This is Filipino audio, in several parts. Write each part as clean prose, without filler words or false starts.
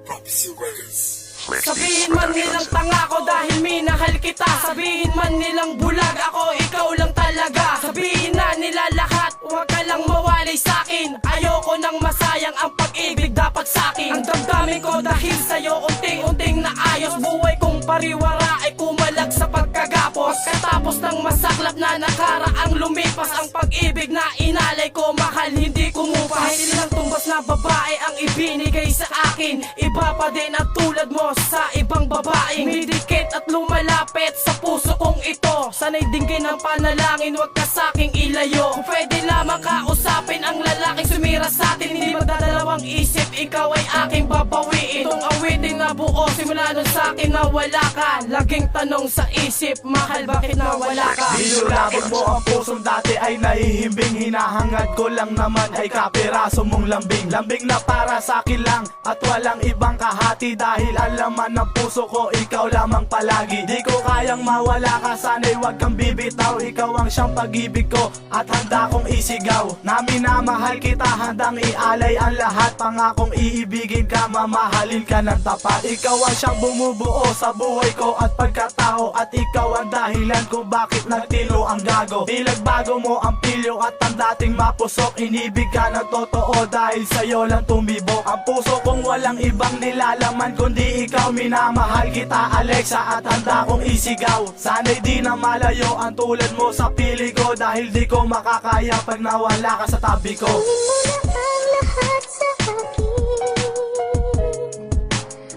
Prophecy Records. Sabihin man nilang tanga ko dahil minahal kita. Sabihin man nilang bulag ako, ikaw lang talaga. Sabihin na nila lahat, huwag ka lang mawalay sa'kin. Ayoko nang masayang ang pag-ibig dapat sa'kin. Ang damdamin ko dahil sa'yo unting-unting naayos. Buhay kong pariwara ay kumalag sa pagkagapos. Pagkatapos ng masaklap na nakaraang lumipas, ang pag-ibig na inalay ko mahal hindi kumupas. Kahit ilang tumbas na babae ang ibinigay sa akin, iba pa din ang tulad mo sa ibang babaeng midikit at lumalapit sa puso kong ito. Sana'y dinggin ang panalangin, huwag ka sa'king ilayo. Kung pwede lamang kausapin ang lalaking sumira sa'tin, hindi magdadalawang isip, ikaw ay aking babawiin. Itong awitin na buo simula nun sa'kin na wala ka. Laging tanong sa isip, mahal bakit nawala ka? Nilulabog mo ang pusong dati ay nahihimbing. Hinahangad ko lang naman ay kapiraso mong lambing. Lambing na para sa'kin lang at walang ibang kahati. Dahil alam man ng puso ko, ikaw lamang palagi. Di ko kayang mawala ka, sana'y wag kang bibitaw. Ikaw ang siyang pag-ibig ko at handa kong isigaw. Na minamahal kita, handang ialay ang lahat. Pangakong iibigin ka, mamahalin ka ng tapat. Ikaw ang siyang bumubuo sa buhay ko at pagkatao. At ikaw ang dahilan kung bakit nagtilo ang gago. Dilagbago mo ang pilyo at ang dating mapusok. Inibig ka ng totoo dahil sa'yo lang tumibok. Ang puso kong walang ibang nilalaman kundi ikaw. Minamahal kita Alexa at handa kong isigaw. Sana'y di na malayo ang tulad mo sa pili ko. Dahil di ko makakaya pag nawala ka sa tabi ko. Kunin mo na ang lahat sa akin.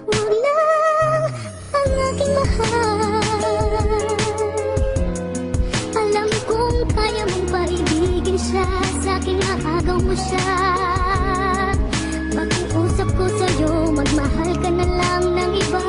Huwag lang ang aking mahal. Alam kong kaya mong paibigin siya. Sa akin aagaw mo siya. Pakiusap ko sa'yo, magmahal ka na lang ng iba.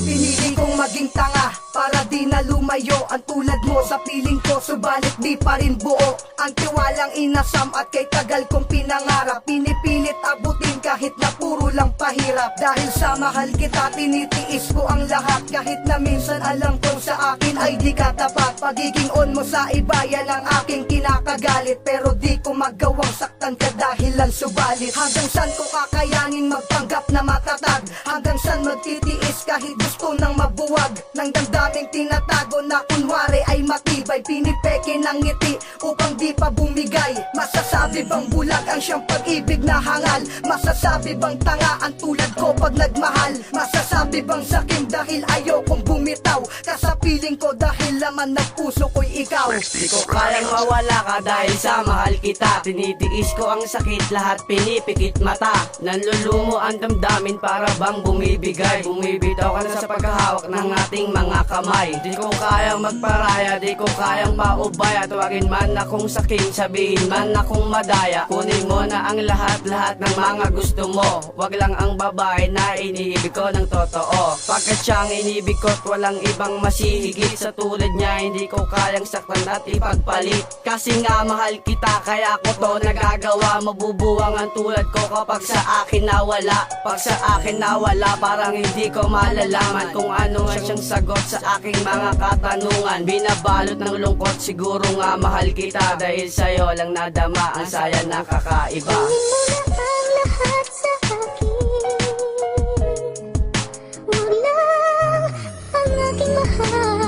Pinili kong maging tanga para di na lumayo ang tulad mo sa piling ko, subalit di pa rin buo ang tiwalang inasam at kay tagal kong pinangarap. Pinipilit abutin kahit na puro lang pahirap. Dahil sa mahal kita, tinitiis ko ang lahat. Kahit na minsan alam kong sa akin ay di ka tapat. Pagiging on mo sa iba, yan ang aking kinakagalit. Pero di ko magawang saktan ka dahil lang subalit. Hanggang saan ko kakayanin magpanggap na matatag? Hanggang saan magtitiis kahit gusto nang mabuwag? Nang damdaming tinatago na kunwari ay matibay. Pinipeke ng ngiti upang di pa bumigay. Masasabi bang bulag ang siyang pag-ibig na hangal? Masasabi bang tanga ang tulad ko pag nagmahal? Masasabi bang sakim dahil ayokong bumitaw? Kasapiling ko dahil laman ng puso ko'y ikaw. Di ko kayang mawala ka dahil sa mahal kita. Tinitiis ko ang sakit, lahat pinipikit mata. Nanlulumo ang damdamin para bang bumibigay. Bumibitaw ka na sa paghahawak ng ating mga kamay. Di ko kayang magparaya, di ko kayang maubaya. Tuwagin man akong saking, sabihin man akong madaya. Kunin mo na ang lahat-lahat ng mga gusto mo. Wag lang ang babae na iniibig ko ng totoo. Pagkat siyang inibig ko't walang ibang masihigit sa tulad niya. Hindi ko kayang saktan at ipagpalit. Kasi nga mahal kita, kaya ko to nagagawa. Mabubuwang ang tulad ko kapag sa akin nawala. Pag sa akin nawala, parang hindi ko malalaman kung ano nga siyang sagot sa aking mga katanungan. Binabalot ng lungkot, siguro nga mahal kita. Dahil sa'yo lang nadama ang saya na kakaiba. Kunin mo na ang lahat sa akin. Huwag lang ang aking mahal.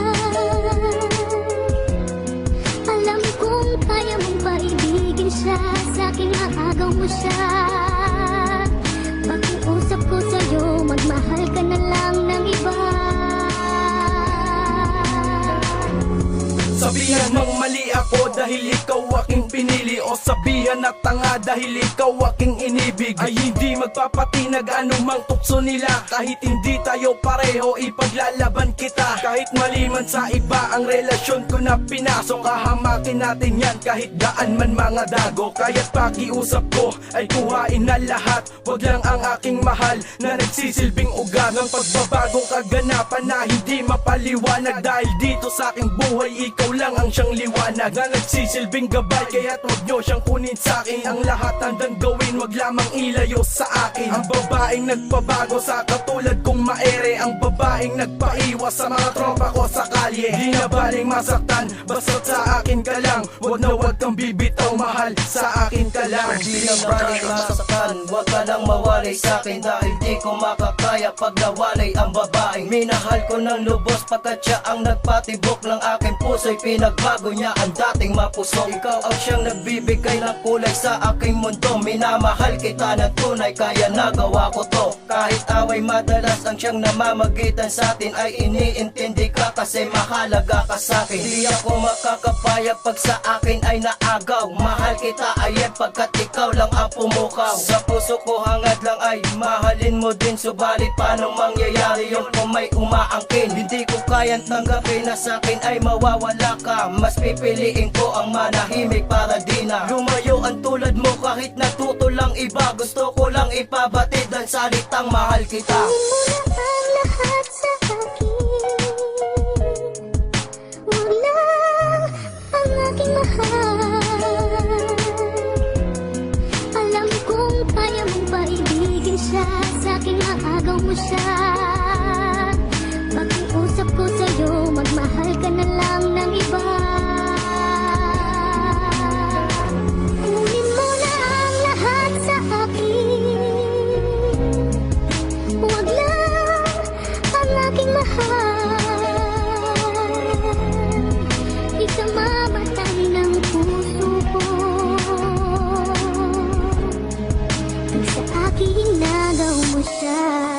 Alam kong kaya mong paibigin siya. Sa akin aagaw mo siya. Pakiusap ko sa'yo, magmahal ka na lang ng iba. Sabihan mang mali ako dahil ikaw aking pinili. O sabihan na tanga dahil ikaw aking inibig. Ay hindi magpapatinag anumang tukso nila. Kahit hindi tayo pareho, ipaglalaban kita. Kahit mali man sa iba ang relasyon ko na pinasok, hahamakin natin yan kahit daan man mga dago. Kaya't pakiusap ko ay kuhain na lahat. Wag lang ang aking mahal na nagsisilbing ugat ng pagbabagong kaganapan na hindi mapaliwanag. Dahil dito sa aking buhay, ikaw lang ang siyang liwanag na magsisilbing gabay, kaya't huwag nyo siyang kunin sa'kin. Ang lahat handang gawin, wag lamang ilayo sa akin. Ang babaeng nagpabago sa katulad kong maere, ang babaeng nagpaiwas sa mga tropa ko sa kalye. Di na baling masaktan, basta't sa akin ka lang. Wag na wag kang bibitaw, mahal, sa akin ka lang. Di na baling masaktan, wag ka lang mawalay sa'kin. Dahil di ko makakaya pag nawalay ang babaeng minahal ko ng lubos, pagkat siya ang nagpatibok ng aking puso'y pinagbago niya ang dating mapuso. Ikaw ang siyang nagbibigay ng kulay sa aking mundo. Minamahal kita ng tunay, kaya nagawa ko to. Kahit away madalas ang siyang namamagitan sa atin, ay iniintindi ka kasi mahalaga ka sa'kin. Di ako makakapaya pag sa akin ay naagaw. Mahal kita ayen pagkat ikaw lang ang pumukaw. Sa puso ko hangad lang ay mahalin mo din. Subalit paano mangyayari yun kung may umaangkin? Hindi ko kayang tanggapin na sa'kin ay mawawala ka. Mas pipiliin ko ang manahimik para di na lumayo ang tulad mo kahit natuto lang iba. Gusto ko lang ipabatid ang salitang mahal kita. Kunin mo na ang lahat sa akin. Wag lang ang aking mahal. Alam kong kaya mong paibigin siya. Sa akin maagaw mo siya. Pakiusap ko sa'yo, magmahal ka na lang ng iba. Kunin mo na ang lahat sa akin. Huwag lang ang aking mahal. Ikamamatay ng puso ko. Kung sa akin nagaw mo siya.